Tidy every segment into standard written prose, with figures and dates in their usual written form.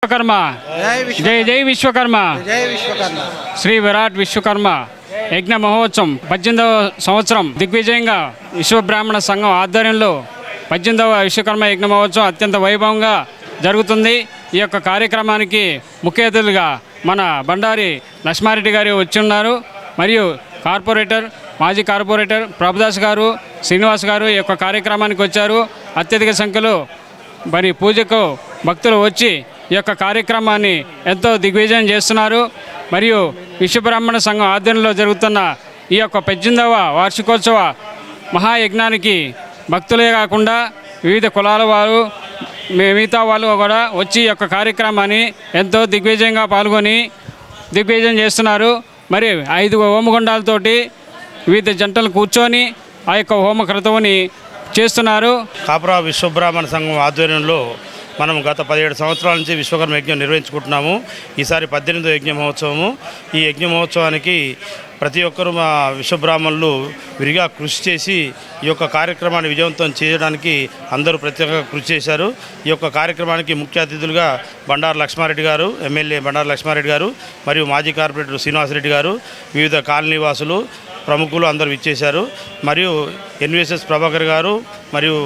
విశ్వకర్మ జై జై విశ్వకర్మ శ్రీ విరాట్ విశ్వకర్మ యజ్ఞ మహోత్సవం 18వ సంవత్సరం దిగ్విజయంగా విశ్వబ్రాహ్మణ సంఘం ఆధ్వర్యంలో 18వ విశ్వకర్మ యజ్ఞ మహోత్సవం అత్యంత వైభవంగా జరుగుతుంది. ఈ యొక్క కార్యక్రమానికి ముఖ్య అతిథులుగా మన బండారి లక్ష్మారెడ్డి గారు వచ్చి ఉన్నారు. మరియు మాజీ కార్పొరేటర్ ప్రభుదాస్ గారు, శ్రీనివాస్ గారు ఈ యొక్క కార్యక్రమానికి వచ్చారు. అత్యధిక సంఖ్యలో మరి పూజకు భక్తులు వచ్చి ఈ యొక్క కార్యక్రమాన్ని ఎంతో దిగ్విజయం చేస్తున్నారు. మరియు విశ్వబ్రాహ్మణ సంఘం ఆధ్వర్యంలో జరుగుతున్న ఈ యొక్క 18వ వార్షికోత్సవ మహాయజ్ఞానికి భక్తులే కాకుండా వివిధ కులాల వారు, మిగతా వాళ్ళు కూడా వచ్చి ఈ యొక్క కార్యక్రమాన్ని ఎంతో దిగ్విజయంగా పాల్గొని దిగ్విజయం చేస్తున్నారు. మరి 5 హోమగుండాలతోటి వివిధ జంటలు కూర్చొని ఆ యొక్క హోమ క్రతువుని చేస్తున్నారు. కాపురా విశ్వబ్రాహ్మణ సంఘం ఆధ్వర్యంలో మనం గత 17 సంవత్సరాల నుంచి విశ్వకర్మ యజ్ఞం నిర్వహించుకుంటున్నాము. ఈసారి 18వ యజ్ఞ మహోత్సవము. ఈ యజ్ఞ మహోత్సవానికి ప్రతి ఒక్కరూ మా విశ్వబ్రాహ్మణులు విరిగా కృషి చేసి ఈ యొక్క కార్యక్రమాన్ని విజయవంతం చేయడానికి అందరూ ప్రత్యేకంగా కృషి చేశారు. ఈ యొక్క కార్యక్రమానికి ముఖ్య అతిథులుగా బండారు లక్ష్మారెడ్డి గారు, ఎమ్మెల్యే బండారు లక్ష్మారెడ్డి గారు, మరియు మాజీ కార్పొరేటర్ శ్రీనివాసరెడ్డి గారు, వివిధ కాలనీ వాసులు, ప్రముఖులు అందరూ విచ్చేశారు. మరియు ఎన్విఎస్ఎస్ ప్రభాకర్ గారు మరియు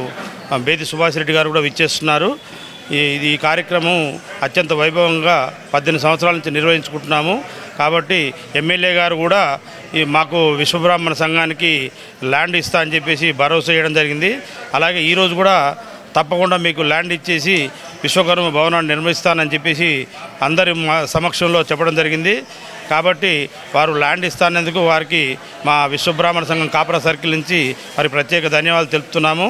బేతి సుభాష్ రెడ్డి గారు కూడా విచ్చేస్తున్నారు. ఈ కార్యక్రమం అత్యంత వైభవంగా 18 సంవత్సరాల నుంచి నిర్వహించుకుంటున్నాము. కాబట్టి ఎమ్మెల్యే గారు కూడా మాకు విశ్వబ్రాహ్మణ సంఘానికి ల్యాండ్ ఇస్తా అని చెప్పేసి భరోసా చేయడం జరిగింది. అలాగే ఈరోజు కూడా తప్పకుండా మీకు ల్యాండ్ ఇచ్చేసి విశ్వకర్మ భవనాన్ని నిర్మిస్తానని చెప్పేసి అందరి సమక్షంలో చెప్పడం జరిగింది. కాబట్టి వారు ల్యాండ్ ఇస్తానందుకు వారికి మా విశ్వబ్రాహ్మణ సంఘం కాపురా సర్కిల్ నుంచి వారి ప్రత్యేక ధన్యవాదాలు తెలుపుతున్నాము.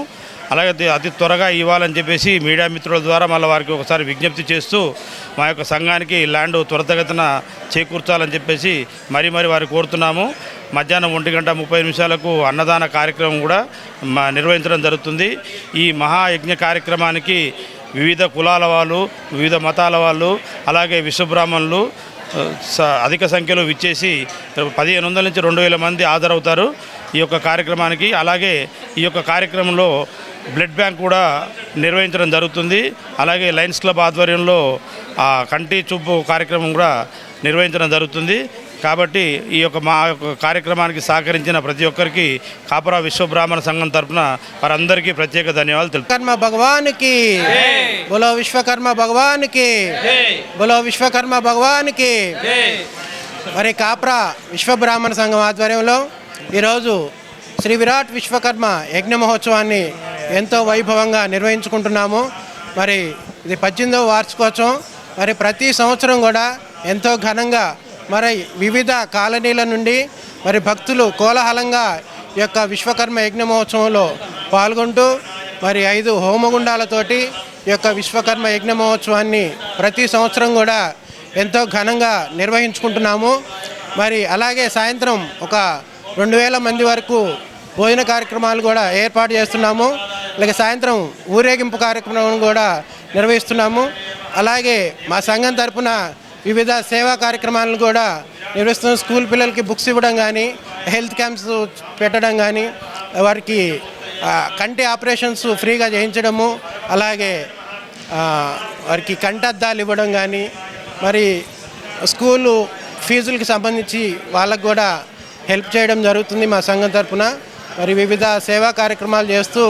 అలాగే అతి త్వరగా ఇవ్వాలని చెప్పేసి మీడియా మిత్రుల ద్వారా మళ్ళీ వారికి ఒకసారి విజ్ఞప్తి చేస్తూ మా యొక్క సంఘానికి ల్యాండ్ త్వరితగతిన చేకూర్చాలని చెప్పేసి మరీ వారికి కోరుతున్నాము. మధ్యాహ్నం 1:30 అన్నదాన కార్యక్రమం కూడా నిర్వహించడం జరుగుతుంది. ఈ మహాయజ్ఞ కార్యక్రమానికి వివిధ కులాల వాళ్ళు, వివిధ మతాల వాళ్ళు, అలాగే విశ్వబ్రాహ్మణులు అధిక సంఖ్యలో విచ్చేసి 1500 నుంచి 2000 మంది హాజరవుతారు ఈ యొక్క కార్యక్రమానికి. అలాగే ఈ యొక్క కార్యక్రమంలో బ్లడ్ బ్యాంక్ కూడా నిర్వహించడం జరుగుతుంది. అలాగే లయన్స్ క్లబ్ ఆధ్వర్యంలో కంటి చూపు కార్యక్రమం కూడా నిర్వహించడం జరుగుతుంది. కాబట్టి ఈ యొక్క మా కార్యక్రమానికి సహకరించిన ప్రతి ఒక్కరికి కాపురా విశ్వబ్రాహ్మణ సంఘం తరఫున వారందరికీ ప్రత్యేక ధన్యవాదాలు తెలుపుతున్నాను. భగవానికి బోలో విశ్వకర్మ భగవానికి బోలో విశ్వకర్మ భగవానికి. మరి కాపురా విశ్వబ్రాహ్మణ సంఘం ఆధ్వర్యంలో ఈరోజు శ్రీ విరాట్ విశ్వకర్మ యజ్ఞ మహోత్సవాన్ని ఎంతో వైభవంగా నిర్వహించుకుంటున్నాము. మరి ఇది 18వ వార్షికోత్సవం. మరి ప్రతి సంవత్సరం కూడా ఎంతో ఘనంగా మరి వివిధ కాలనీల నుండి మరి భక్తులు కోలాహలంగా ఈ యొక్క విశ్వకర్మ యజ్ఞ మహోత్సవంలో పాల్గొంటూ మరి 5 హోమగుండాలతోటి ఈ యొక్క విశ్వకర్మ యజ్ఞ మహోత్సవాన్ని ప్రతి సంవత్సరం కూడా ఎంతో ఘనంగా నిర్వహించుకుంటున్నాము. మరి అలాగే సాయంత్రం ఒక 2000 మంది వరకు భోజన కార్యక్రమాలు కూడా ఏర్పాటు చేస్తున్నాము. అలాగే సాయంత్రం ఊరేగింపు కార్యక్రమం కూడా నిర్వహిస్తున్నాము. అలాగే మా సంఘం తరఫున వివిధ సేవా కార్యక్రమాలను కూడా నిర్వహిస్తున్నాం. స్కూల్ పిల్లలకి బుక్స్ ఇవ్వడం కానీ, హెల్త్ క్యాంప్స్ పెట్టడం కానీ, వారికి కంటి ఆపరేషన్స్ ఫ్రీగా చేయించడము, అలాగే వారికి కంటద్దాలు ఇవ్వడం కానీ, మరి స్కూలు ఫీజులకి సంబంధించి వాళ్ళకు కూడా హెల్ప్ చేయడం జరుగుతుంది మా సంఘం తరఫున. మరి వివిధ సేవా కార్యక్రమాలు చేస్తూ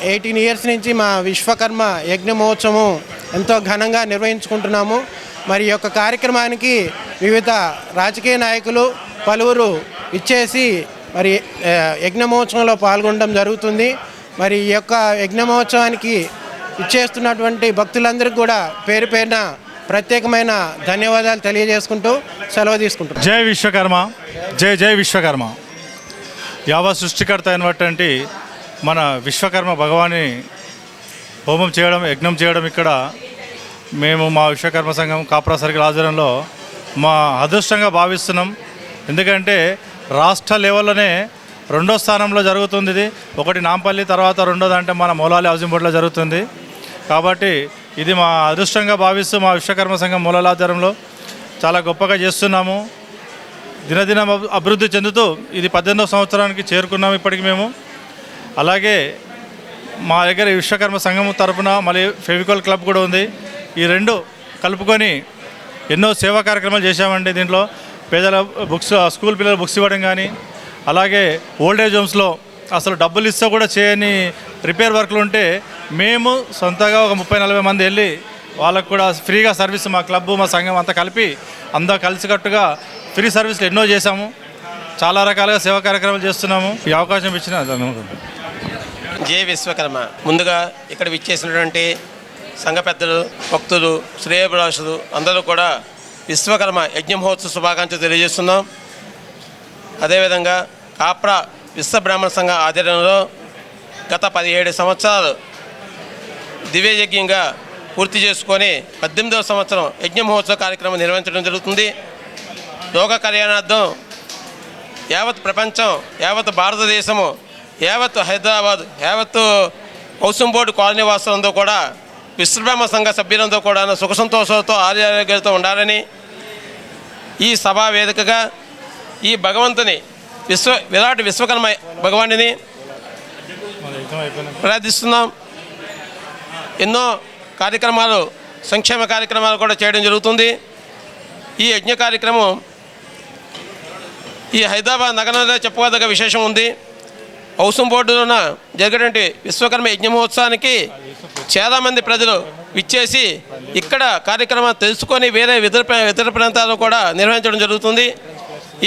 18 ఇయర్స్ నుంచి మా విశ్వకర్మ యజ్ఞ మహోత్సవం ఎంతో ఘనంగా నిర్వహించుకుంటున్నాము. మరి ఈ యొక్క కార్యక్రమానికి వివిధ రాజకీయ నాయకులు పలువురు ఇచ్చేసి మరి యజ్ఞ మహోత్సవంలో పాల్గొనడం జరుగుతుంది. మరి ఈ యొక్క యజ్ఞ మహోత్సవానికి ఇచ్చేస్తున్నటువంటి భక్తులందరికీ కూడా పేరు పేరున ప్రత్యేకమైన ధన్యవాదాలు తెలియజేసుకుంటూ సెలవు తీసుకుంటున్నాం. జై విశ్వకర్మ, జై జై విశ్వకర్మ. యావ సృష్టికర్త అయినటువంటి మన విశ్వకర్మ భగవాన్ని హోమం చేయడం, యజ్ఞం చేయడం ఇక్కడ మేము మా విశ్వకర్మ సంఘం కాపురా సర్కిల్ ఆధ్వర్యంలో మా అదృష్టంగా భావిస్తున్నాం. ఎందుకంటే రాష్ట్ర లెవెల్లోనే 2వ స్థానంలో జరుగుతుంది ఇది. ఒకటి నాంపల్లి, తర్వాత 2వది అంటే మన మూలాలి హౌసింగ్ బోర్డులో జరుగుతుంది. కాబట్టి ఇది మా అదృష్టంగా భావిస్తూ మా విశ్వకర్మ సంఘం మూలాల ఆధ్వర్యంలో చాలా గొప్పగా చేస్తున్నాము. దినదిన అభివృద్ధి చెందుతూ ఇది 18వ సంవత్సరానికి చేరుకున్నాము ఇప్పటికి మేము. అలాగే మా దగ్గర విశ్వకర్మ సంఘం తరఫున మళ్ళీ ఫెవికాల్ క్లబ్ కూడా ఉంది. ఈ రెండు కలుపుకొని ఎన్నో సేవా కార్యక్రమాలు చేశామండి. దీంట్లో పేదల బుక్స్, స్కూల్ పిల్లల బుక్స్ ఇవ్వడం కానీ, అలాగే ఓల్డేజ్ హోమ్స్లో అసలు డబ్బులు ఇస్తే కూడా చేయని రిపేర్ వర్క్లు ఉంటే మేము సొంతగా ఒక 30-40 మంది వెళ్ళి వాళ్ళకు కూడా ఫ్రీగా సర్వీస్, మా క్లబ్ మా సంఘం అంతా కలిపి అందరూ కలిసికట్టుగా ఫ్రీ సర్వీసులు ఎన్నో చేశాము. చాలా రకాలుగా సేవా కార్యక్రమాలు చేస్తున్నాము. ఈ అవకాశం ఇచ్చిన జై విశ్వకర్మ. ముందుగా ఇక్కడ విచ్చేసినటువంటి సంఘ పెద్దలు, భక్తులు, శ్రేయోభిలాషులు అందరూ కూడా విశ్వకర్మ యజ్ఞ మహోత్సవ శుభాకాంక్షలు తెలియజేస్తున్నాం. అదేవిధంగా కాప్రా విశ్వ బ్రాహ్మణ సంఘ ఆధ్వర్యంలో గత 17 సంవత్సరాలు దివ్యయజ్ఞంగా పూర్తి చేసుకొని 18వ సంవత్సరం యజ్ఞ మహోత్సవ కార్యక్రమం నిర్వహించడం జరుగుతుంది. లోక కళ్యాణార్థం యావత్ ప్రపంచం, యావత్ భారతదేశము, యావత్ హైదరాబాద్, యావత్ హౌసింగ్ బోర్డు కాలనీ వాసులందరూ కూడా విశ్వబ్రహ్మ సంఘ సభ్యులంతో కూడా సుఖ సంతోషాలతో ఆరోగ్యాలతో ఉండాలని ఈ సభా వేదికగా ఈ భగవంతుని విరాట్ విశ్వకర్మ భగవానుని ప్రార్థిస్తున్నాం. ఎన్నో కార్యక్రమాలు, సంక్షేమ కార్యక్రమాలు కూడా చేయడం జరుగుతుంది. ఈ యజ్ఞ కార్యక్రమం ఈ హైదరాబాద్ నగరంలో చెప్పుకోదగ్గ విశేషం ఉంది. హౌసింగ్ బోర్డులోన జరిగేటువంటి విశ్వకర్మ యజ్ఞ మహోత్సవానికి చాలామంది ప్రజలు విచ్చేసి ఇక్కడ కార్యక్రమాలు తెలుసుకొని వేరే ఇతర ప్రాంతాల్లో కూడా నిర్వహించడం జరుగుతుంది.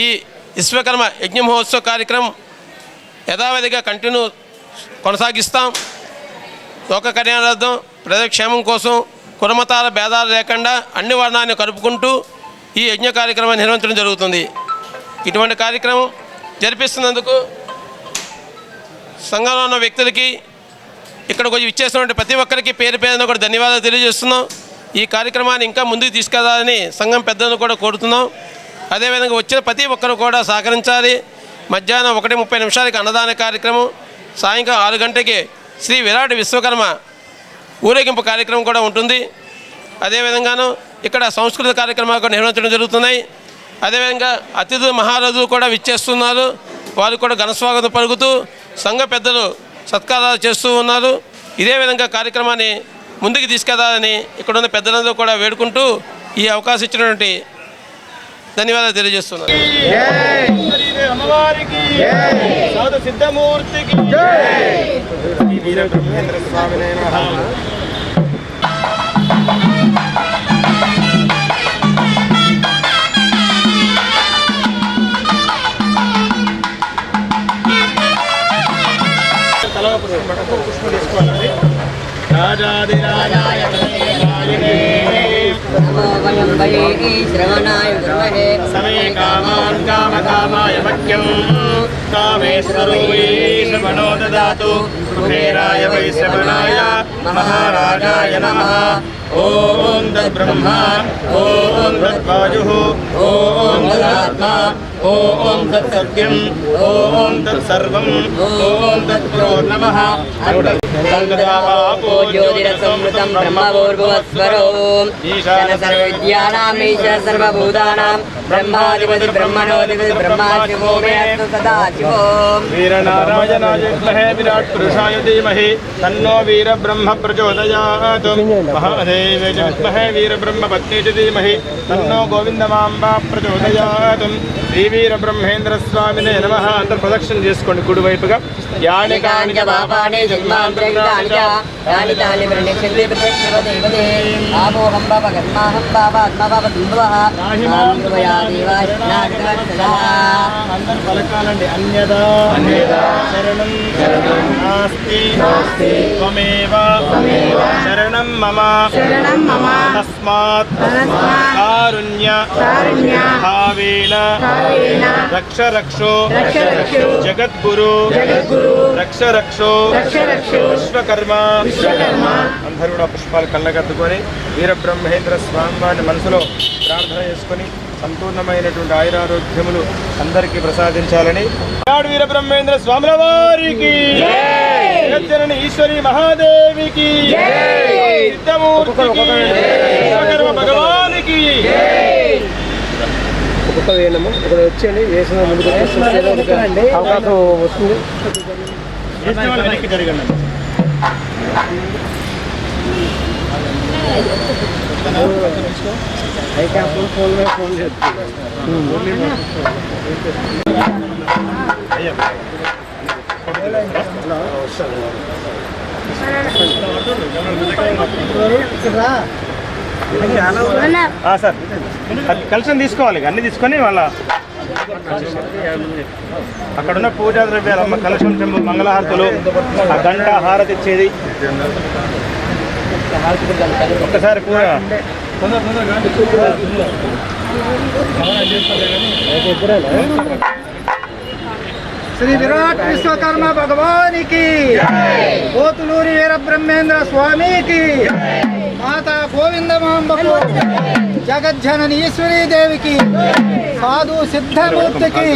ఈ విశ్వకర్మ యజ్ఞ మహోత్సవ కార్యక్రమం యథావిధిగా కంటిన్యూ కొనసాగిస్తాం. లోక కళ్యాణార్థం, ప్రజాక్షేమం కోసం కులమతాల భేదాలు లేకుండా అన్ని వర్ణాన్ని కలుపుకుంటూ ఈ యజ్ఞ కార్యక్రమాన్ని నిర్వహించడం జరుగుతుంది. ఇటువంటి కార్యక్రమం జరిపిస్తున్నందుకు సంఘంలో ఉన్న వ్యక్తులకి, ఇక్కడికి వచ్చి ఇచ్చేస్తున్నటువంటి ప్రతి ఒక్కరికి పేరు పేరున కూడా ధన్యవాదాలు తెలియజేస్తున్నాం. ఈ కార్యక్రమాన్ని ఇంకా ముందుకు తీసుకెళ్లాలని సంఘం పెద్దలను కూడా కోరుతున్నాం. అదేవిధంగా వచ్చిన ప్రతి ఒక్కరు కూడా సహకరించాలి. మధ్యాహ్నం 1:30 అన్నదాన కార్యక్రమం, సాయంకాలం 6 గంటలకి శ్రీ విరాట్ విశ్వకర్మ ఊరేగింపు కార్యక్రమం కూడా ఉంటుంది. అదేవిధంగాను ఇక్కడ సంస్కృత కార్యక్రమాలు కూడా నిర్వహించడం జరుగుతున్నాయి. అదేవిధంగా అతిథులు, మహారథులు కూడా విచ్చేస్తున్నారు. వారు కూడా ఘనస్వాగతం పలుకుతూ సంఘ పెద్దలు సత్కారాలు చేస్తూ ఉన్నారు. ఇదే విధంగా కార్యక్రమాన్ని ముందుకు తీసుకెళ్లాలని ఇక్కడ ఉన్న పెద్దలందరూ కూడా వేడుకుంటూ ఈ అవకాశం ఇచ్చినటువంటి ధన్యవాదాలు తెలియజేస్తున్నారు. శ్రవణాయ గుర్మహే సమే కామాన్ కామకామాయ మఖ్యం కామేశ్వరో వై శ్రవణో దదాతు కుబేరాయ వై శ్రవణాయ మహారాజాయ నమః. ఓం తద్బ్రహ్మ, ఓం తద్వాయుః, ఓం తదాత్మా, ఓం తత్సత్యం, ఓం తత్సర్వం, ఓం తత్ప్రో నమః. జ్యోతిరసమృతం బ్రహ్మభూర్భువస్వరో ఈశాన సర్వవిద్యానాం ఈశ్వర సర్వభూతానాం బ్రహ్మాధిపతి బ్రహ్మణోధిపతి బ్రహ్మా శివో మే అస్తు సదా శివో. వీరనారాయణాయ విద్మహే విరాట్ పురుషాయ ధీమహి తన్నో వీరబ్రహ్మ ప్రచోదయాత్. మహాదేవాయ విద్మహే వీరబ్రహ్మ పత్ని చ ధీమహి తన్నో గోవిందమాంబ ప్రచోదయాత్. శ్రీ వీరబ్రహ్మేంద్ర స్వామినే నమః. అందరూ ప్రదక్షిణ చేసుకోండి కుడివైపుగా. యాని కాని చ పాపాని జన్మాంతరితాని చ యాని తాని ప్రణశ్యంతి ప్రత్యక్షవదేవతే ఆమోహం పాప కర్మాహం పాప ఆత్మపాప దుర్భవః మాం కృపయా దేవాయ. అందరూ పలకాలండి. అన్యదా శరణం నాస్తి త్వమేవ శరణం మమ తస్మాత్ కారుణ్య భావేన రక్ష రక్షో జగద్గురు రక్ష రక్షో విశ్వకర్మ. అందరూ కూడా పుష్పాలు కళ్ళగద్దుకొని వీరబ్రహ్మేంద్ర స్వామి వారిని మనసులో ప్రార్థన చేసుకొని సంపూర్ణమైనటువంటి ఆయురారోగ్యములు అందరికీ ప్రసాదించాలని వీరబ్రహ్మేంద్ర స్వాముల వారికి, జగజ్జనని ఈశ్వరి మహాదేవికి, సిద్ధమూర్తికి, విశ్వకర్మ భగవానికి. ఒక్కొక్క వేయడము ఇక్కడ వచ్చేయండి. వేసిన ముందుకు అవకాశం వస్తుంది. జరగండి. సార్ కలిసి తీసుకోవాలి, అన్ని తీసుకొని మళ్ళా అక్కడున్న పూజా ద్రవ్యాలు అమ్మ కలశం చెంబు మంగళహారతులు ఆ గంట హారతి ఇచ్చేది ఒక్కసారి పూజ శ్రీ విరాట్ విశ్వకర్మ భగవానికి, పోతులూరి వీర బ్రహ్మేంద్ర స్వామికి, మాతా గోవిందమాంబకు, జగజ్జనని ఈశ్వరీ దేవికి, సాధు సిద్ధమూర్తికి,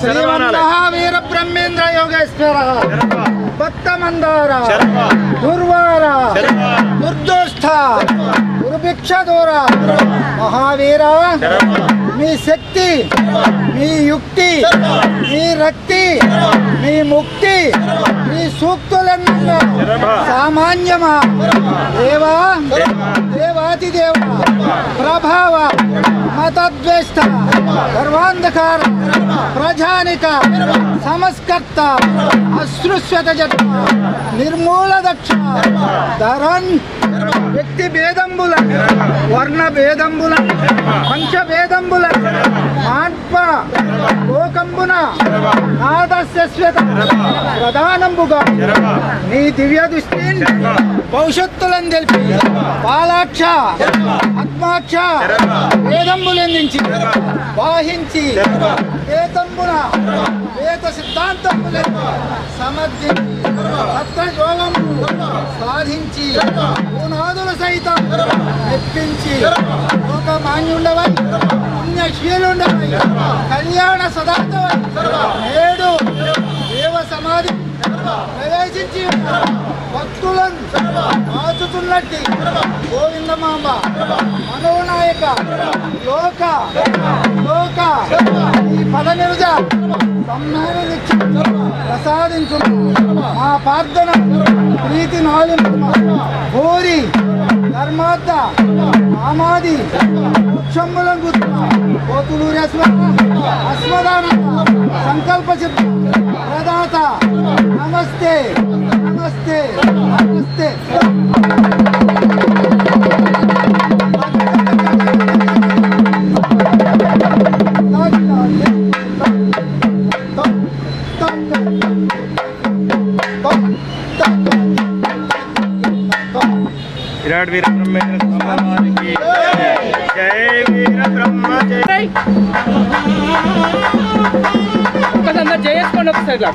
శ్రీమన్మహావీర బ్రహ్మేంద్ర యోగేశ్వర, భక్త మందార, దుర్వార, దుర్దోష్ట, దుర్భిక్ష దూర, మహావీర, మీ శక్తి, మీ యుక్తి, మీ రక్తి, మీ ముక్తి, మీ సూక్తులన్నీ సామాన్యమా దేవా, దేవాతిదేవ, ప్రభావ, మతద్వేష్ట, గర్వాంధకార, ప్రజానిక, సమస్కర్త, అశ్రుశ్వత జట, నిర్మూల దక్ష, ధరన్, వ్యక్తి భేదంబుల, వర్ణ భేదంబుల, పంచభేదంబుల, ఆత్మ లోకంబున నాదస్యశ్వత ప్రధానంబుగా నీ దివ్య దృష్టి భవిష్యత్తులను తెలిపి పాలాక్ష, ఆత్మాక్ష వేదంబులందించి వాహించి వేదంబున వేద సిద్ధాంతములను సమర్థించి తత్వయోగము సాధించి పునాదులు సైతం మెప్పించి లోకమాన్యుండవై పుణ్యశీలుండవై కళ్యాణ సదాతవై నేడు దేవ సమాధి ప్రవేశించి భక్తులను ఆచుతున్నట్టు గోవిందమాంబ మనోనాయక లోక లోక ఈ పదనిరుజ సమ్మానిచ్చి ప్రసాదించు మా ప్రార్థన ప్రీతి నాలింపు కోరి ధర్మార్థ కామాది మోక్షములను పోతులూరి అశ్వదాన సంకల్ప సిద్ధ ప్రదాత నమస్తే నమస్తే నమస్తే. విరాట్ వీర బ్రహ్మేంద్ర స్వామికి జై వీర బ్రహ్మ జై. ఒకసారి చేసుకోండి ఒకసారి.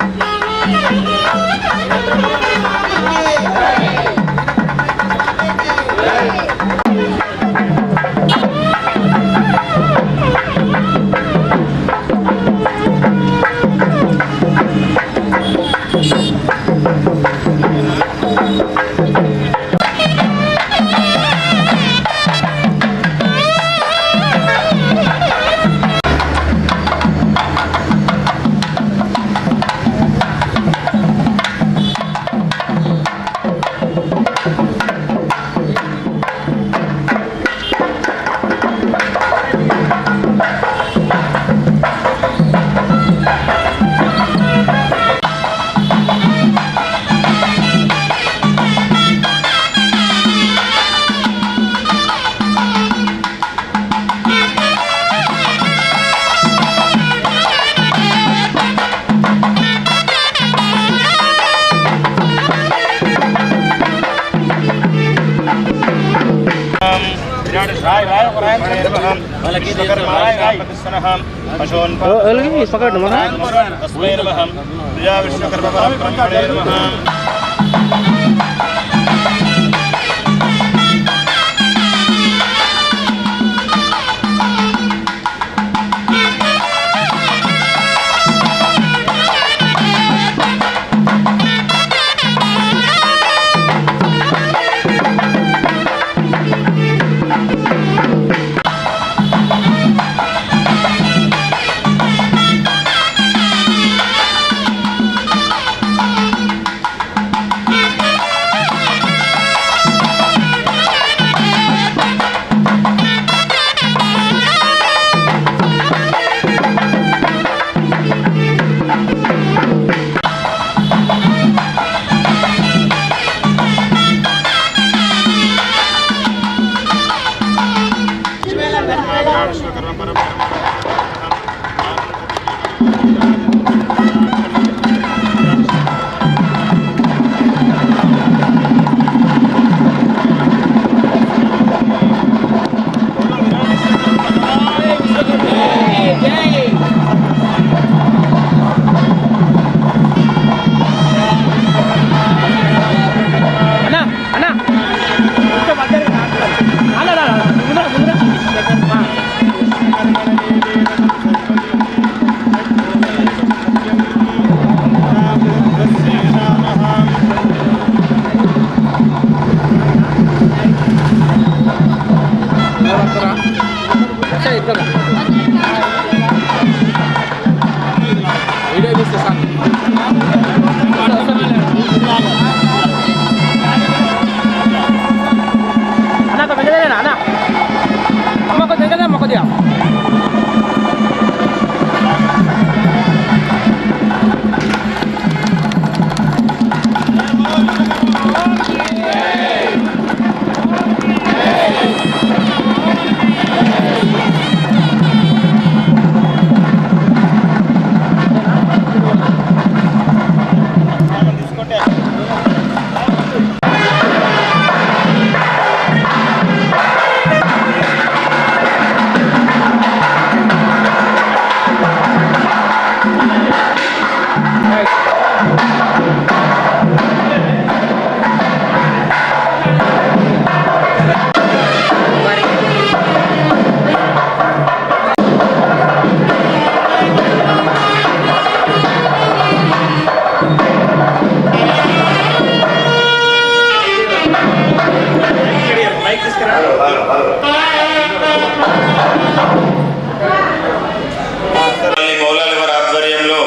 మౌలాలివారి ఆధ్వర్యంలో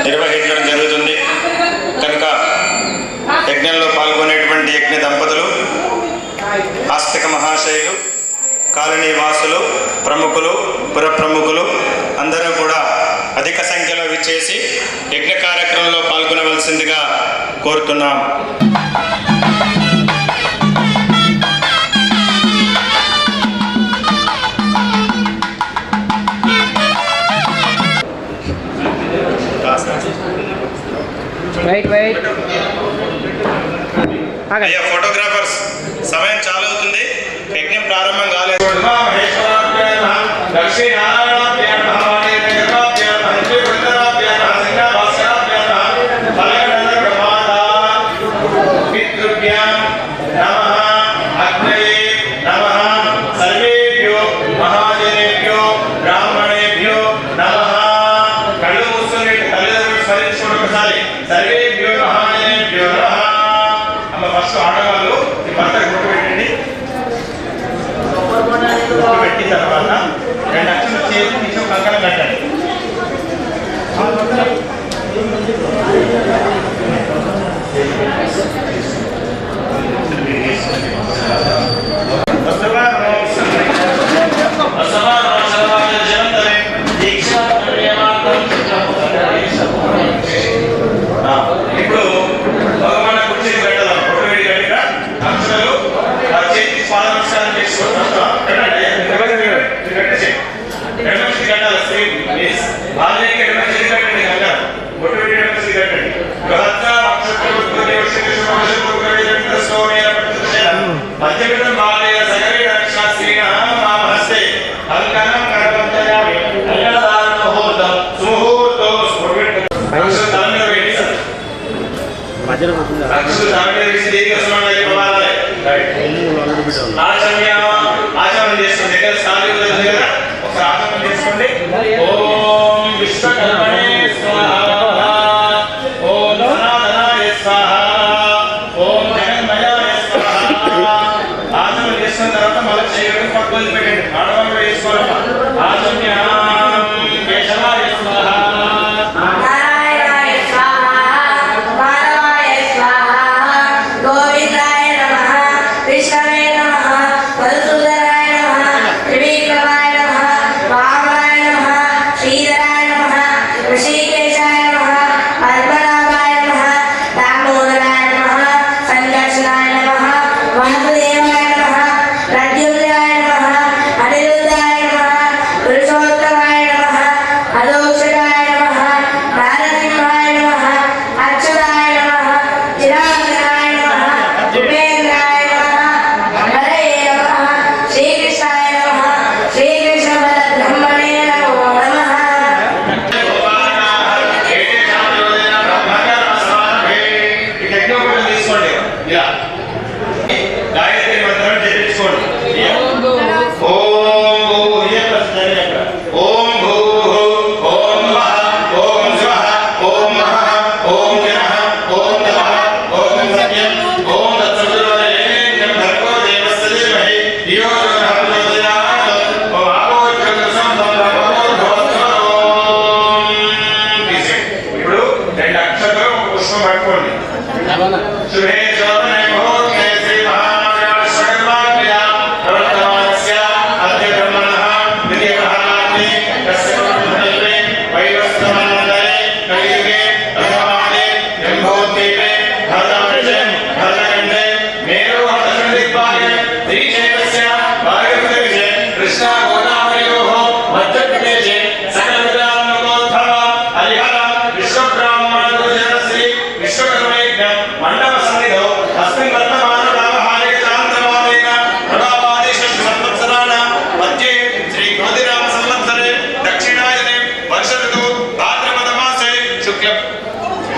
నిర్వహించడం జరుగుతుంది కనుక యజ్ఞంలో పాల్గొనేటువంటి యజ్ఞ దంపతులు, ఆస్తిక మహాశయులు, కాలనీ వాసులు, ప్రముఖులు, పుర ప్రముఖులు అందరూ కూడా అధిక సంఖ్యలో విచ్చేసి యజ్ఞ కార్యక్రమంలో పాల్గొనవలసిందిగా కోరుతున్నాం. అయ్యా ఫోటోగ్రాఫర్స్, సమయం చాలా అవుతుంది, యజ్ఞం ప్రారంభం కాలేదు. ఆడవాళ్ళు ఈ భర్తకు గుట్టు పెట్టండి. గుట్టు పెట్టిన తర్వాత 2 అక్షలు చేసి తీసి కంకణం కట్టండి. ఇప్పుడు భగవాన్ కుర్చీ పెట్టాలి. అక్షరాలు చేతి పాదనమస్కారం చేసుకుంటాం. కట్టాలి సేమ్ ప్లీజ్. వాళ్ళకి కట్టండి, కంగారు బొట్టు పెట్టి కట్టండి. మధ్యపితం బాలయ సగరి రక్ష శ్రీనామస్తే అల్కనం కరపంతయామి అల్లాదాన ముహూర్తం సుముహూర్తో అక్షరం తల మీద పెట్టి అక్షరం తల మీద వేసి దేవి వస్తున్నాయి ప్రమాదాలే ఆచరణ చేసుకోండి. దగ్గర స్థాయి దగ్గర ఒక ఆచరణ చేసుకోండి. ఓం విశ్వకర్మణే స్వాహ, ఓం ధనాధనాయ స్వాహ, ఓం జగన్మయాయ స్వాహ. ఆచరణ చేసుకున్న తర్వాత మళ్ళీ చేయడం పక్కన పెట్టండి. ఆడవాళ్ళు వేసుకోవాలి. ఆచరణ కేశవాయ స్వాహ, వాసుదేవాయ నమః, ప్రద్యుమ్నాయ నమః, హరే గోదావరియోః మధ్యప్రదేశే సకలవిధానోద్భవ హరిహర విశ్వబ్రాహ్మణ శ్రీ విశ్వకర్మయజ్ఞ మండప సన్నిధౌ అస్మిన్ వర్తమాన రామహారిక చాంద్రమానేన ప్రభావాది సంవత్సరాణ మధ్యే శ్రీ జ్యోతిరామ సంవత్సరే దక్షిణాయనే వర్ష ఋతు భాద్రపద మాసే శుక్ల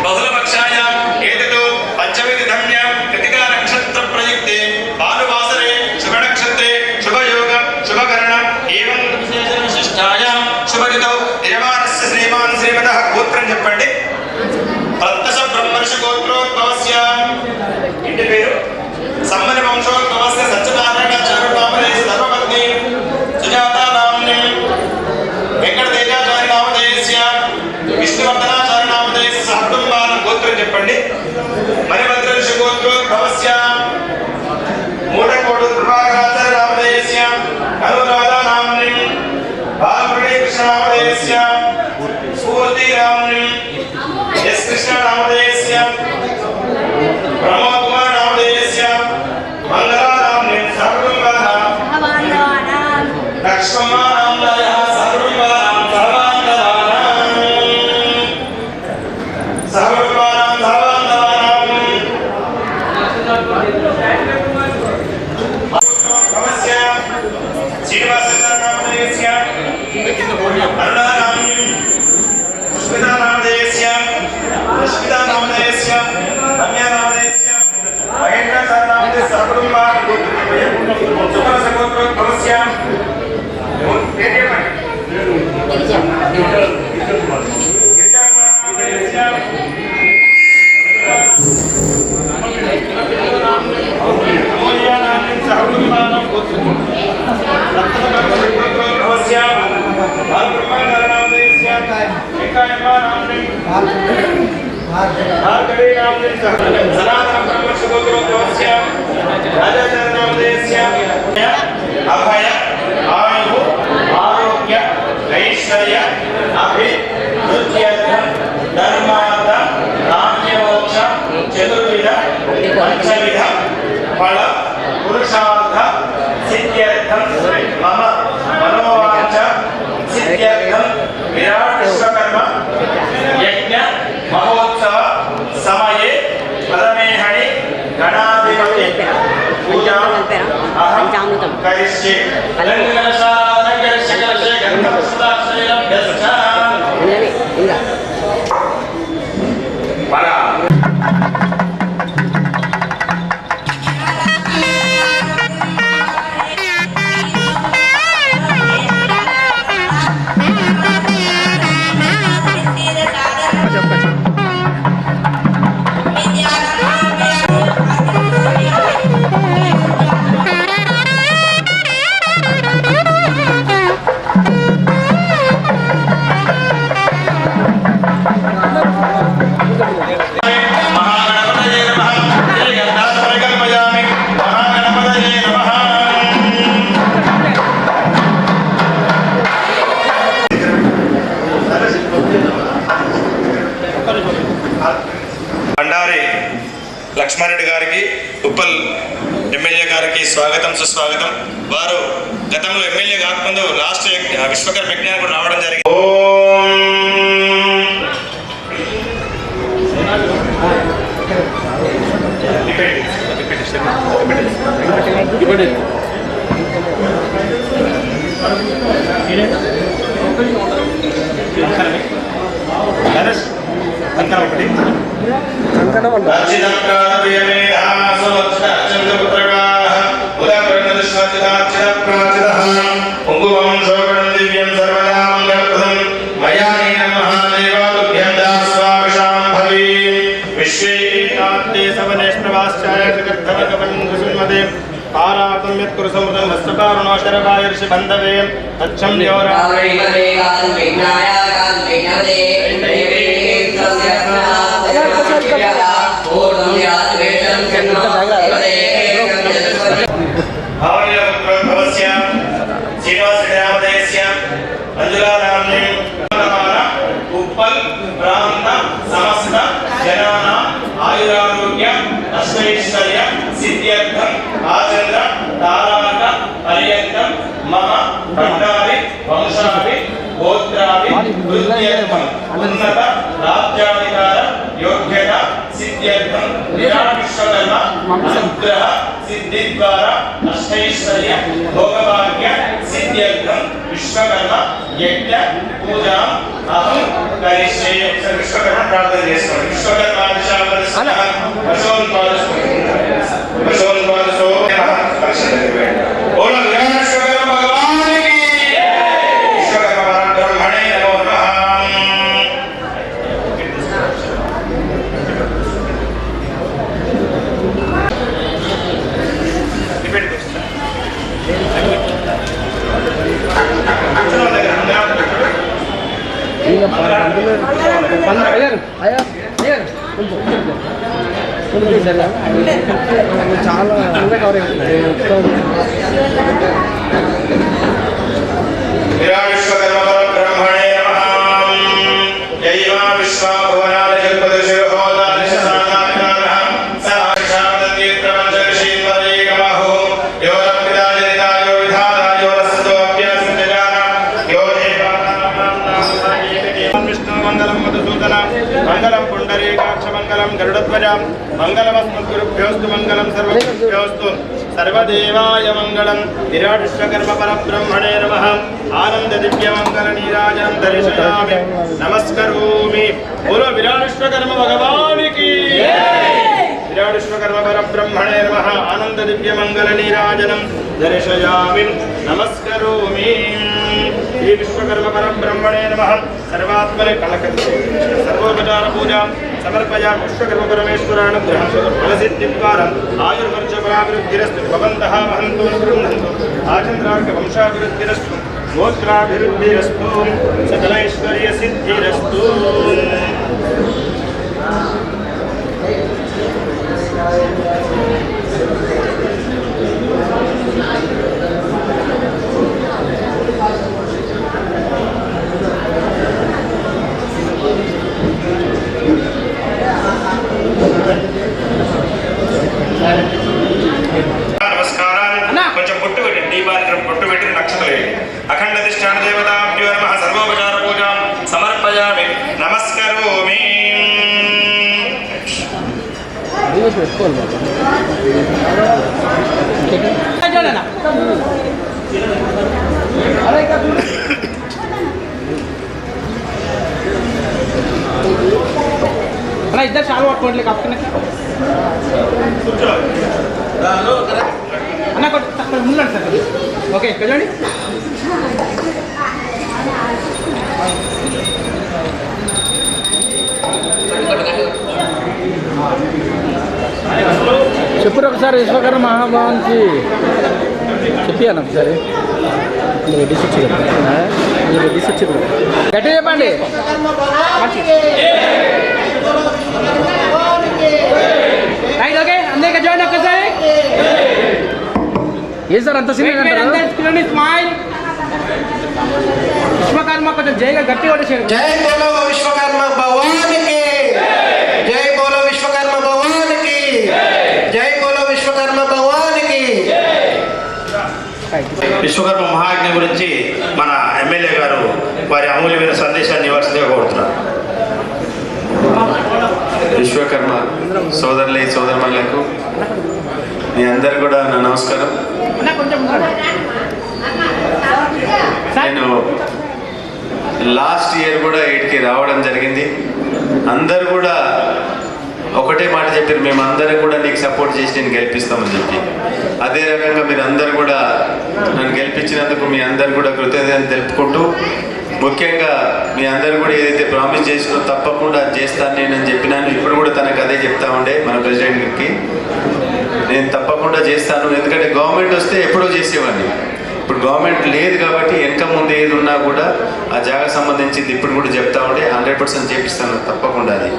బహుళపక్షాయాం ఏతతో పంచమి ధన్యాం కృతికా నక్షత్ర ప్రయుక్తే భానువాసరే శుభనక్షత్రే శుభయోగ శుభకరణ ఏవం విశేష విశిష్టాయాం శుభరితౌ నిర్వాణస్య శ్రీమాన్ శ్రీమతః గోత్రం చెప్పండి. ప్రత్యశ బ్రహ్మర్షి గోత్రోద్భవస్య ఇంటి పేరు సమ్మని వంశోద్భవస్య సత్యనారాయణాచార్య నామదే సర్వపత్ని సుజాతా నామ్ని వెంకటతేజాచార్య నామధేయస్య విష్ణువర్ధనాచార్య నామధేయస్య సహకుటుంబాన గోత్రం చెప్పండి. మణిభద్ర ఋషి గోత్రోద్భవస్య మూఢకోడు కృపాకరాచార్య నామధేయస్య అనురాధా నామ్ని బాలమురళీ కృష్ణ నామధేయస్య స్ఫూర్తి నామ్ని ఎస్ కృష్ణ నామధేయస్య ప్రమోద్ కుమార్ నామధేయస్య మంగళా నామ్ని సహకుటుంబానాం లక్ష్మమ్మ నామ్నయః సహకుటుంబానాం భవస్య శ్రీనివాస నామధేయస్య అరుణా నామ్ని సుస్మితా నామధేయస్య రష్మితా నామధేయస్య రమ్యా నామధేయస్య మహేంద్ర నామధేయస్య సహకుటుంబానాం సుమనస గోత్రోద్భవస్య అభయ ఆయు ఆరోగ్య ఐశ్వర్య అభివృద్ధ్యర్థం ధర్మార్థ నాణ్యమోక్ష చతుర్విధ పంచవిధ ఫల పురుషార్థ సిద్ధ్యర్థం మమ మనోవాంఛ సిద్ధ్యర్థం విరాట్ విశ్వకర్మ యజ్ఞ మహోత్సవ సమయే పరమేహణి గణాధిపతి పూజా అహం కరిష్యే బండారి లక్ష్మారెడ్డి గారికి ఉప్పల్ ఎమ్మెల్యే గారికి స్వాగతం సుస్వాగతం. వారు గతంలో ఎమ్మెల్యే కాకముందు రాష్ట్ర విశ్వకర్మ యజ్ఞానికి కూడా రావడం జరిగింది. ఖండాది వంశాది గోత్రాది వృత్త్యర్థం ఉన్నత రాజ్యాధికార యోగ్యత సిద్ధ్యర్థం విరాట్ విశ్వకర్మ అనుగ్రహ సిద్ధి ద్వారా అష్టైశ్వర్య భోగభాగ్య సిద్ధ్యర్థం విశ్వకర్మ యజ్ఞ పూజా అహం కరిష్యే. విశ్వకర్మ ప్రార్థన చేసుకోండి. విశ్వకర్మ చాలా కవర్ అవుతుంది. విరాట్ విశ్వకర్మ బ్రహ్మణే నమః. జై మా విశ్వభువనాల జగద్పతిశివ హోదాలిశ సాధారణః సాక్షాదతి ప్రపంచశీలరేకమహో యోరం పితాజనితాయో విధానాయో రసతో అభ్యాసంజాన యో విష్ణు మంగళం మధుసూదన మంగళం పుండరీకాక్ష మంగళం గరుడధ్వజ మంగళమస్మద్గురుభ్యోస్తు మంగళం సర్వగురుభ్యోస్తు సర్వదేవాయ మంగళం. విరాట్ విశ్వకర్మ పరబ్రహ్మణే నమః. ఆనంద దివ్య మంగళ నీరాజనం దర్శయామి నమస్కరోమి. బోలో విరాట్ విశ్వకర్మ భగవానికి. విరాట్ విశ్వకర్మ పరబ్రహ్మణే నమః. ఆనంద దివ్య మంగళ నీరాజనం దర్శయామి నమస్కరోమి. శ్రీ విశ్వకర్మ పరబ్రహ్మణే నమః. సర్వాత్మనే సర్వోపచార పూజా సమర్పయామి. విశ్వకర్మ పరమేశ్వరానుగ్రహం ఫలసిద్ధిద్వారం ఆయుర్వర్షఫలాభివృద్ధిరస్తు. భవంతః వహంతు గృహ్ణन्तు ఆచంద్రార్క వంశాభివృద్ధిరస్తు. గోత్రాభివృద్ధిరస్తు. సకలైశ్వర్య సిద్ధిరస్తు. నమస్కారాన్ని కొంచెం పొట్టు పెట్టండి. దీపానికి పొట్టు పెట్టి నక్షత్రం అఖండ ధిష్టాన దేవతాభ్యో నమః. సర్వోపచార పూజాం సమర్పయామి నమస్కరోమి. అలా ఇద్దరు చాలా పట్టుకోండి కప్పుకునే అన్న అక్కడ ముందండి సార్. ఓకే ఇక్కడ చూడండి. చెప్పురు ఒకసారి విశ్వకర్మ మహాభావానికి చెప్పాను ఒకసారి. రెడ్డిస్ వచ్చి గట్టి చెప్పండి. ఓకే అందరికీ చూడండి ఒక్కసారి. ఏ సార్ అంత సినిమా స్మైల్. విశ్వకర్మ కొంచెం జైగా గట్టి కొట్టేసారు. జై బోలో విశ్వకర్మ భగవానికి. జై బోలో విశ్వకర్మ భగవానికి. జై బోలో విశ్వకర్మ భగవానికి. విశ్వకర్మ మహాయజ్ఞం గురించి మన ఎమ్మెల్యే గారు వారి అమూల్యమైన సందేశాన్ని ఇవ్వాల్సిందిగా కోరుతున్నారు. విశ్వకర్మ సోదరులే సోదరులకు మీ అందరు కూడా నా నమస్కారం. నేను లాస్ట్ ఇయర్ కూడా వీటికి రావడం జరిగింది. అందరు కూడా ఒకటే మాట చెప్పారు, మేము అందరం కూడా నీకు సపోర్ట్ చేసి నేను గెలిపిస్తామని చెప్పి. అదే రకంగా మీరు అందరు కూడా నన్ను గెలిపించినందుకు మీ అందరు కూడా కృతజ్ఞతలు తెలుపుకుంటూ, ముఖ్యంగా మీ అందరు కూడా ఏదైతే ప్రామిస్ చేసినో తప్పకుండా చేస్తాను నేనని చెప్పినాను. ఇప్పుడు కూడా తనకు అదే చెప్తా ఉండే మన ప్రెసిడెంట్కి, నేను తప్పకుండా చేస్తాను. ఎందుకంటే గవర్నమెంట్ వస్తే ఎప్పుడో చేసేవాడిని. ఇప్పుడు గవర్నమెంట్ లేదు కాబట్టి వెనక ముందు ఏది ఉన్నా కూడా ఆ జాగా సంబంధించింది ఇప్పుడు కూడా చెప్తా ఉండే 100% చేపిస్తాను తప్పకుండా. అది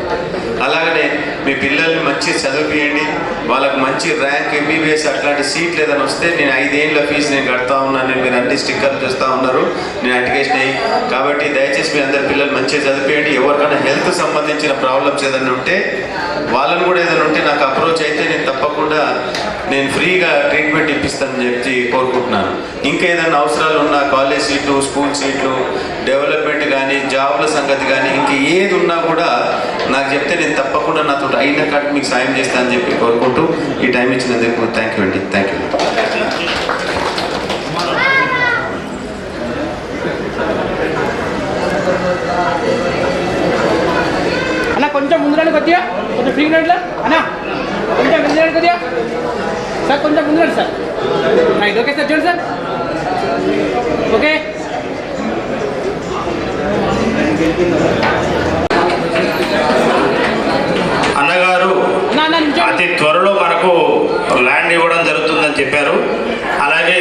అలాగనే మీ పిల్లల్ని మంచి చదివియండి, వాళ్ళకు మంచి ర్యాంక్ MBBS అట్లాంటి సీట్లు ఏదైనా వస్తే నేను 5 ఏళ్ళ ఫీజు నేను కడతా ఉన్నాను. మీరు అన్ని స్టిక్కర్లు చూస్తూ ఉన్నారు, నేను అప్లికేషన్ అయ్యి. కాబట్టి దయచేసి మీ అందరి పిల్లలు మంచిగా చదివియండి. ఎవరికైనా హెల్త్ సంబంధించిన ప్రాబ్లమ్స్ ఏదైనా ఉంటే వాళ్ళని కూడా ఏదైనా ఉంటే నాకు అప్రోచ్ అయితే నేను తప్పకుండా నేను ఫ్రీగా ట్రీట్మెంట్ ఇప్పిస్తానని చెప్పి కోరుకుంటున్నాను. ఇంకా ఏదైనా అవసరాలు ఉన్నా కాలేజ్ సీట్లు, స్కూల్ సీట్లు, డెవలప్మెంట్ కానీ, జాబ్ల సంగతి కానీ, ఇంక ఏది ఉన్నా కూడా నాకు చెప్తే నేను తప్పకుండా నాతో అయిన కాడికి మీకు సాయం చేస్తానని చెప్పి కోరుకుంటూ ఈ టైం ఇచ్చినందుకు థ్యాంక్ యూ అండి. Thank you. అన్న కొంచెం ముందురండి, కొద్దిగా కొంచెం ఫ్రీ రండి అన్న, కొంచెం ముందురండి కొద్దిగా సార్, కొంచెం ముందురండి సార్. రైట్, ఓకే సార్, చూడండి సార్. ఓకే అన్నగారు అతి త్వరలో మనకు ల్యాండ్ ఇవ్వడం జరుగుతుందని చెప్పారు. అలాగే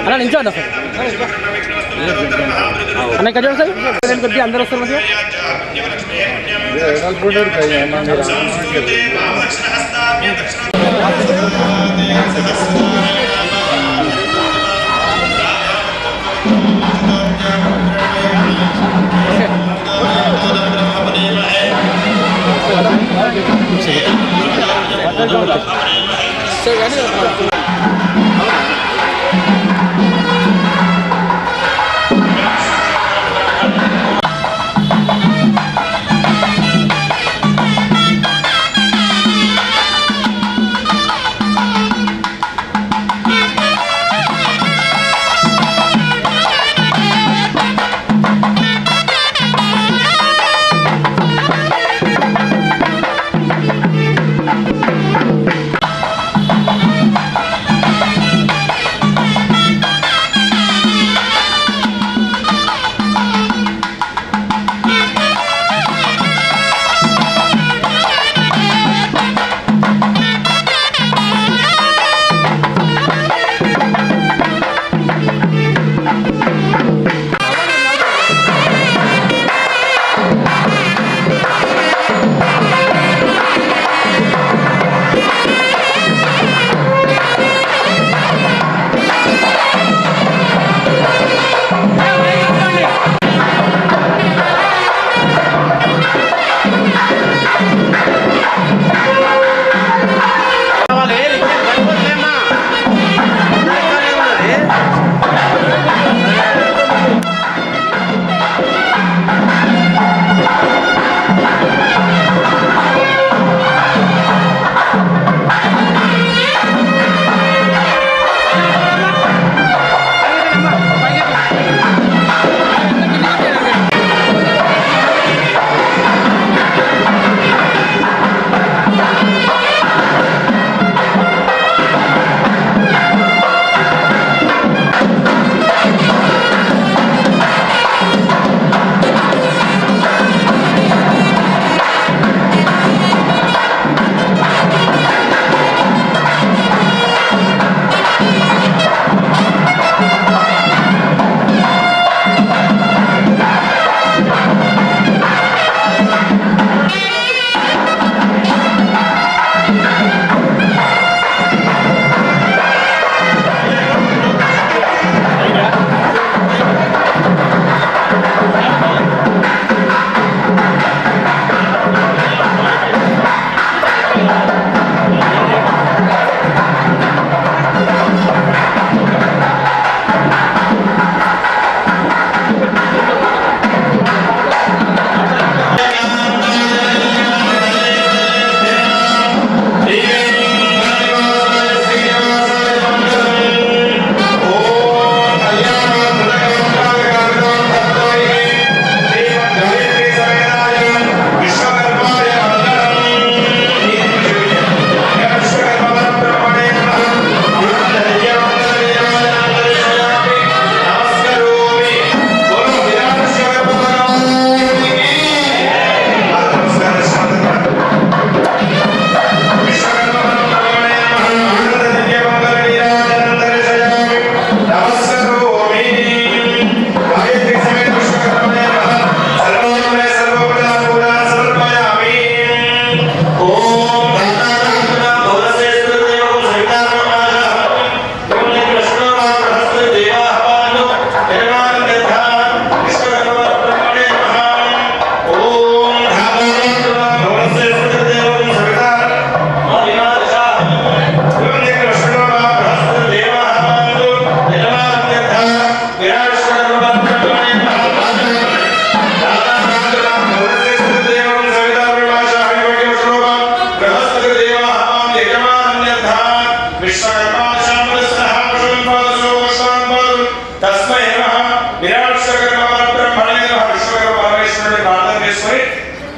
అలా నించోండి సార్. అన్న ఇక్కడ చూడండి సార్, కొద్దిగా అందరూ వస్తారు మంచిగా.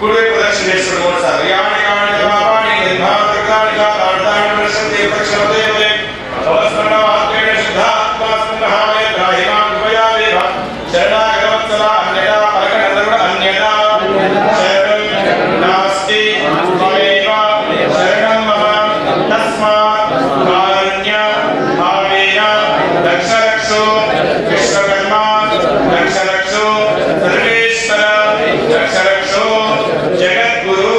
కుడి ప్రదక్షిణ చేసుకుని మూడుసార్లు యాని కాని భావాని నిర్భాతకాని కాంతాని ప్రశంతే ప్రక్షమదేవే అవస్మరణాత్మేన శుద్ధాత్మాస్మహాయ రాహిమాం కృపయాదే శరణాగతవత్సల అన్యదా పరకనందరుడ అన్యదా శరణం నాస్తి త్వమేవ శరణం మమ తస్మాత్ కారుణ్య భావేన రక్ష రక్షో విశ్వకర్మ రక్ష రక్షో సర్వేశ్వర రక్ష రక్షో జగద్గురు.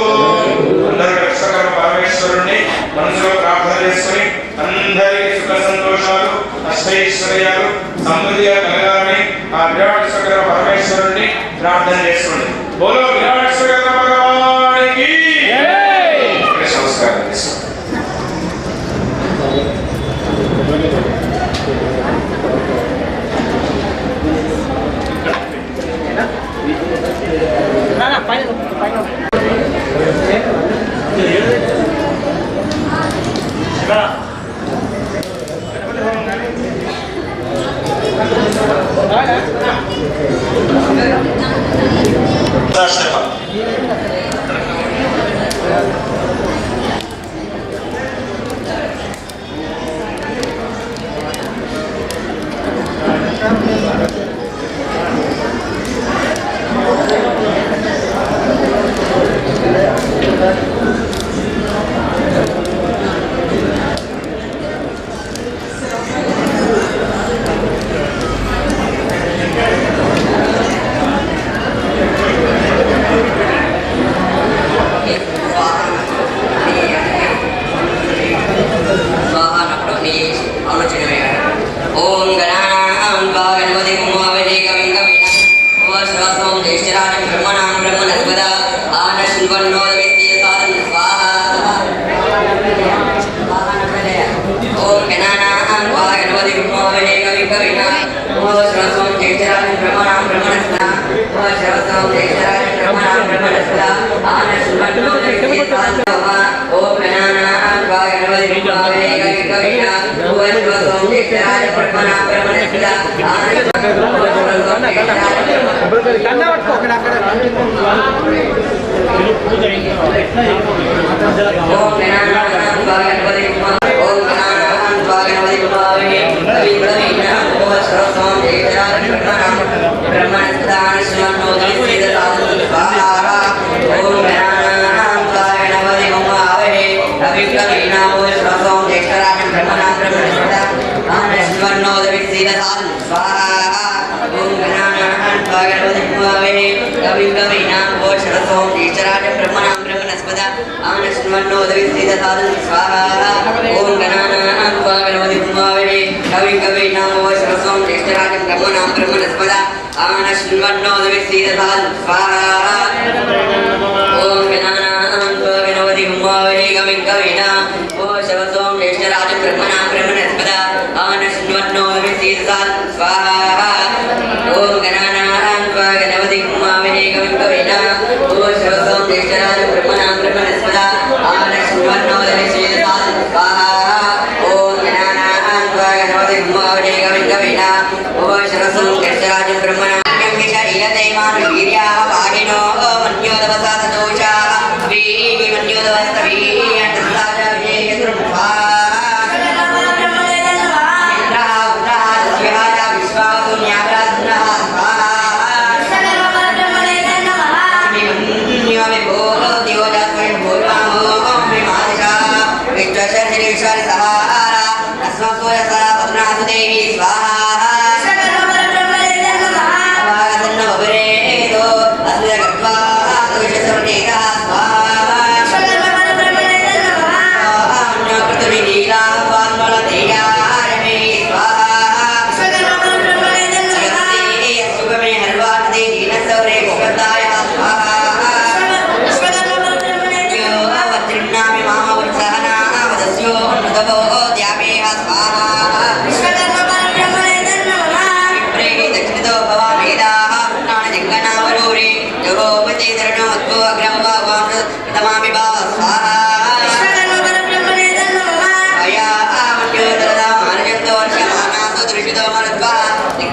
అందరూ విశ్వకర్మ పరమేశ్వరుణ్ణి మనసులో ప్రార్థన చేసుకుని అందరికీ సుఖ సంతోషాలు అష్టైశ్వర్యాలు సమృద్ధిగా కలగాలని ఆ విరాట్ విశ్వకర్మ పరమేశ్వరుణ్ణి ప్రార్థన చేసుకోండి. బోలో విరాట్ విశ్వకర్మ భగవానికి నమస్కారం చేసుకోండి.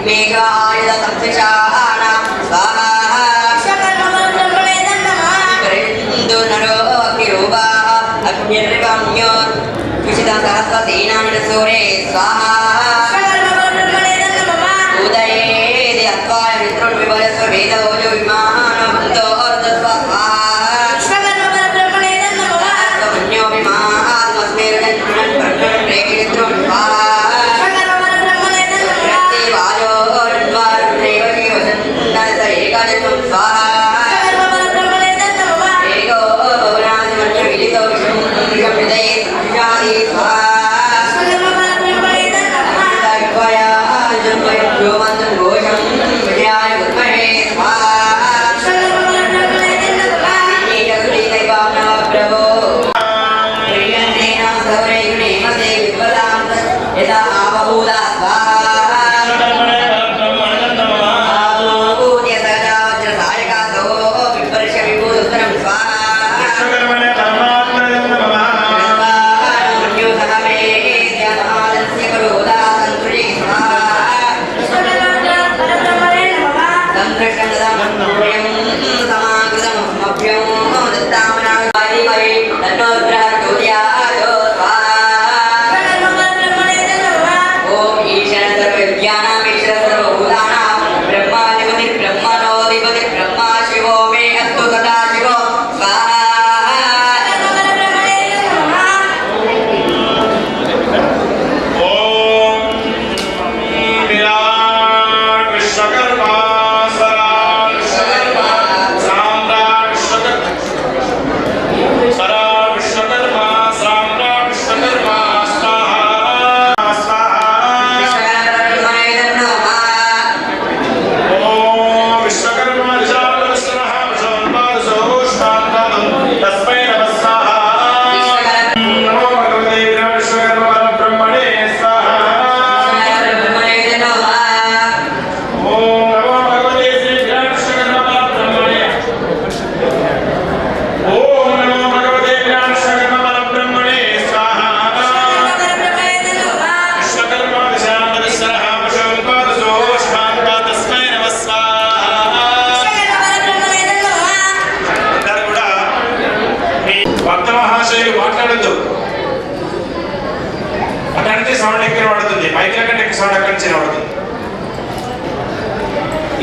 Mega, I love the निर्वाण्य विशिता सहस्रसेनानि सूरे स्वाहा उदये अत्वाय मित्रुन् विवरस्व वेदोजो विमानवन्तो अर्धस्वाहा स्वमन्यो विमाहात्मस्मेरजन् प्रेमित्रुन् स्वाहा रक्तिवायो रण्वारुणेव जीवसन्नस एकादशं स्वाहा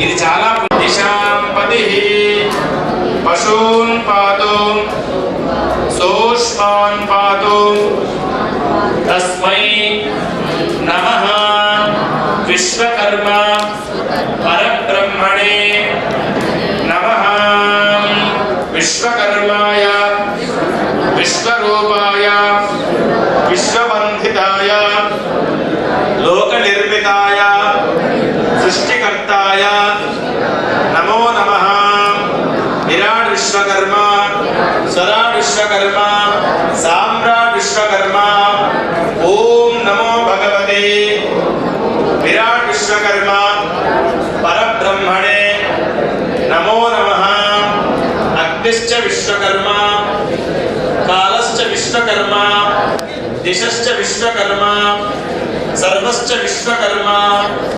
ఇది చాలా దిశాంపతి పశూన్ పాతో సోష్మాన్ పాతో తస్మై నమః విశ్వకర్మ పరబ్రహ్మణే నమః విశ్వకర్మాయ విశ్వరూపాయ విశ్వవందితాయ లోకనిర్మితాయ సృష్టికర్తాయ నమో నమః విరాట్ విశ్వకర్మ స్వరాట్ విశ్వకర్మ సామ్రాట్ విశ్వకర్మ ఓం నమో భగవతే విరాట్ విశ్వకర్మ పరబ్రహ్మణే నమో నమః అగ్నిశ్చ విశ్వకర్మ కాలశ్చ విశ్వకర్మ దిశశ్చ విశ్వకర్మ సర్వశ్చ విశ్వకర్మ